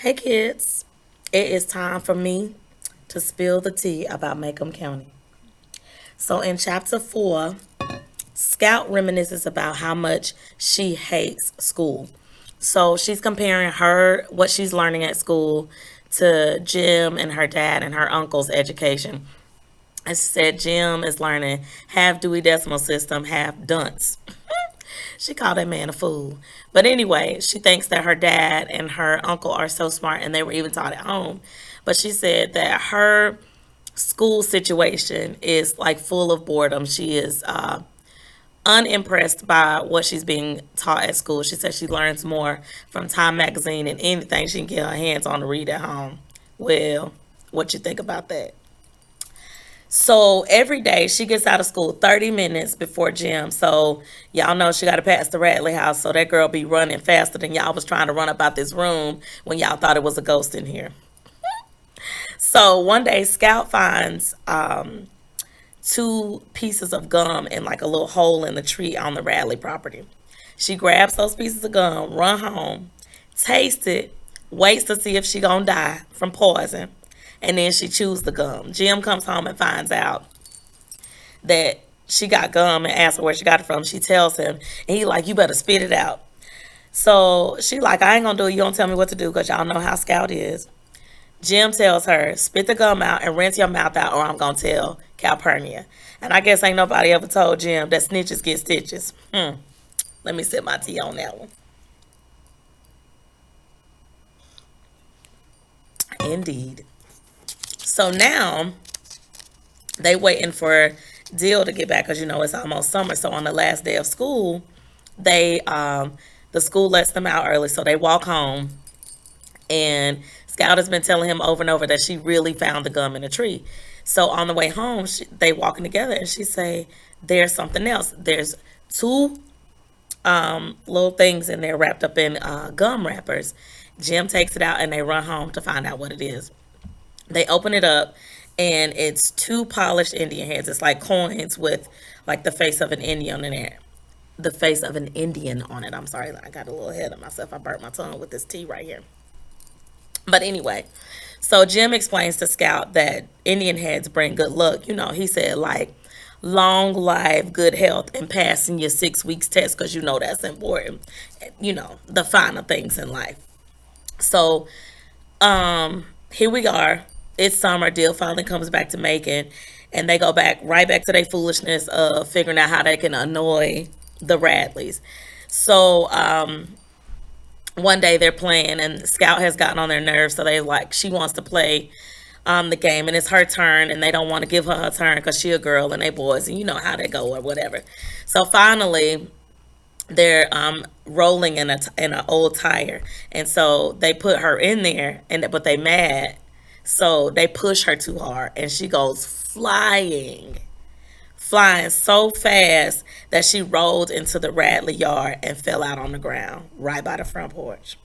Hey kids, it is time for me to spill the tea about Maycomb County. So in chapter 4, Scout reminisces about how much she hates school. So she's comparing what she's learning at school to Jim and her dad and her uncle's education. And she said Jim is learning half Dewey Decimal System, half dunce. She called that man a fool. But anyway, she thinks that her dad and her uncle are so smart and they were even taught at home. But she said that her school situation is like full of boredom. She is unimpressed by what she's being taught at school. She says she learns more from Time Magazine and anything she can get her hands on to read at home. Well, what you think about that? So every day she gets out of school 30 minutes before gym. So y'all know she got to pass the Radley house. So that girl be running faster than y'all was trying to run about this room when y'all thought it was a ghost in here. So one day Scout finds two pieces of gum in like a little hole in the tree on the Radley property. She grabs those pieces of gum, run home, taste it, waits to see if she gonna die from poison, and then she chews the gum. Jim comes home and finds out that she got gum and asks her where she got it from. She tells him, and he like, you better spit it out. So she like, I ain't gonna do it. You don't tell me what to do because y'all know how Scout is. Jim tells her, spit the gum out and rinse your mouth out or I'm gonna tell Calpurnia. And I guess ain't nobody ever told Jim that snitches get stitches. Let me sip my tea on that one. Indeed. So now they waiting for Dill to get back because you know it's almost summer. So on the last day of school, the school lets them out early, so they walk home. And Scout has been telling him over and over that she really found the gum in a tree. So on the way home, they walking together, and she say, "There's something else. There's two little things in there wrapped up in gum wrappers." Jim takes it out, and they run home to find out what it is. They open it up, and it's two polished Indian heads. It's like coins with like the face of an Indian in there. The face of an Indian on it. I'm sorry, I got a little ahead of myself. I burnt my tongue with this tea right here. But anyway, so Jim explains to Scout that Indian heads bring good luck. You know, he said like long life, good health, and passing your 6 weeks test because you know that's important. You know, the finer things in life. So here we are. It's summer. Dill finally comes back to Macon, and they go back right back to their foolishness of figuring out how they can annoy the Radleys. So one day they're playing, and Scout has gotten on their nerves, so they like she wants to play the game, and it's her turn, and they don't want to give her turn because she a girl and they boys, and you know how they go or whatever. So finally, they're rolling in an old tire, and so they put her in there, and but they mad, so they push her too hard, and she goes flying so fast that she rolled into the Radley yard and fell out on the ground right by the front porch.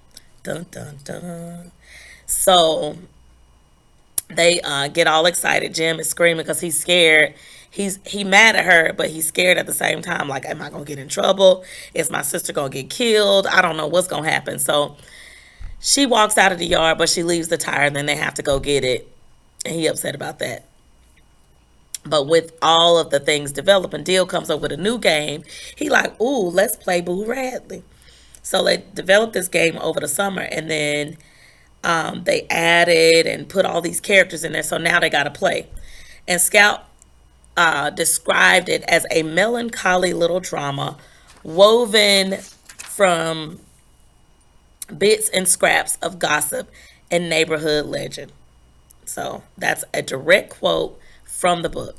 Dun dun dun. So they get all excited. Jim is screaming because he's scared. He mad at her, but he's scared at the same time. Like, am I gonna get in trouble? Is my sister gonna get killed? I don't know what's gonna happen. So she walks out of the yard, but she leaves the tire, and then they have to go get it. And he upset about that. But with all of the things developing, Dill comes up with a new game. He like, ooh, let's play Boo Radley. So they developed this game over the summer, and then they added and put all these characters in there. So now they got to play. And Scout described it as a melancholy little drama woven from bits and scraps of gossip and neighborhood legend. So that's a direct quote from the book.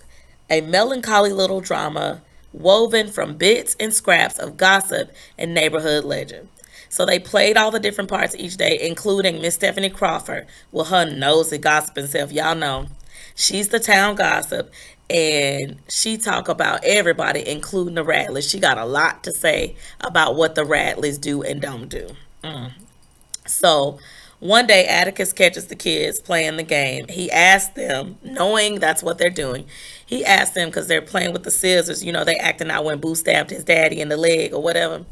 A melancholy little drama woven from bits and scraps of gossip and neighborhood legend. So they played all the different parts each day, including Miss Stephanie Crawford with her nosy gossiping self. Y'all know she's the town gossip, and she talk about everybody, including the Radleys. She got a lot to say about what the Radleys do and don't do. So one day, Atticus catches the kids playing the game. He asked them, knowing that's what they're doing, he asked them because they're playing with the scissors. You know, they acting out when Boo stabbed his daddy in the leg or whatever.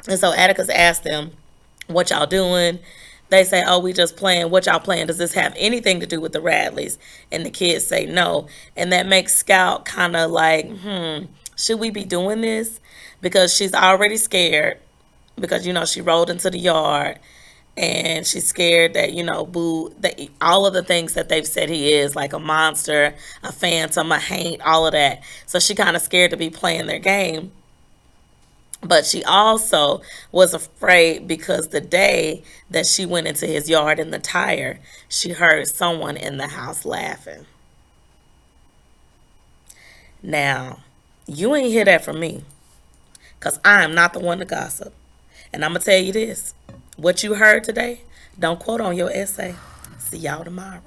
And so Atticus asked them, what y'all doing? They say, oh, we just playing. What y'all playing? Does this have anything to do with the Radleys? And the kids say no. And that makes Scout kind of like, should we be doing this? Because she's already scared because, she rolled into the yard and she's scared that, Boo, that all of the things that they've said he is, like a monster, a phantom, a haint, all of that. So she kind of scared to be playing their game. But she also was afraid because the day that she went into his yard in the tire, she heard someone in the house laughing. Now, you ain't hear that from me because I am not the one to gossip. And I'm going to tell you this. What you heard today, don't quote on your essay. See y'all tomorrow.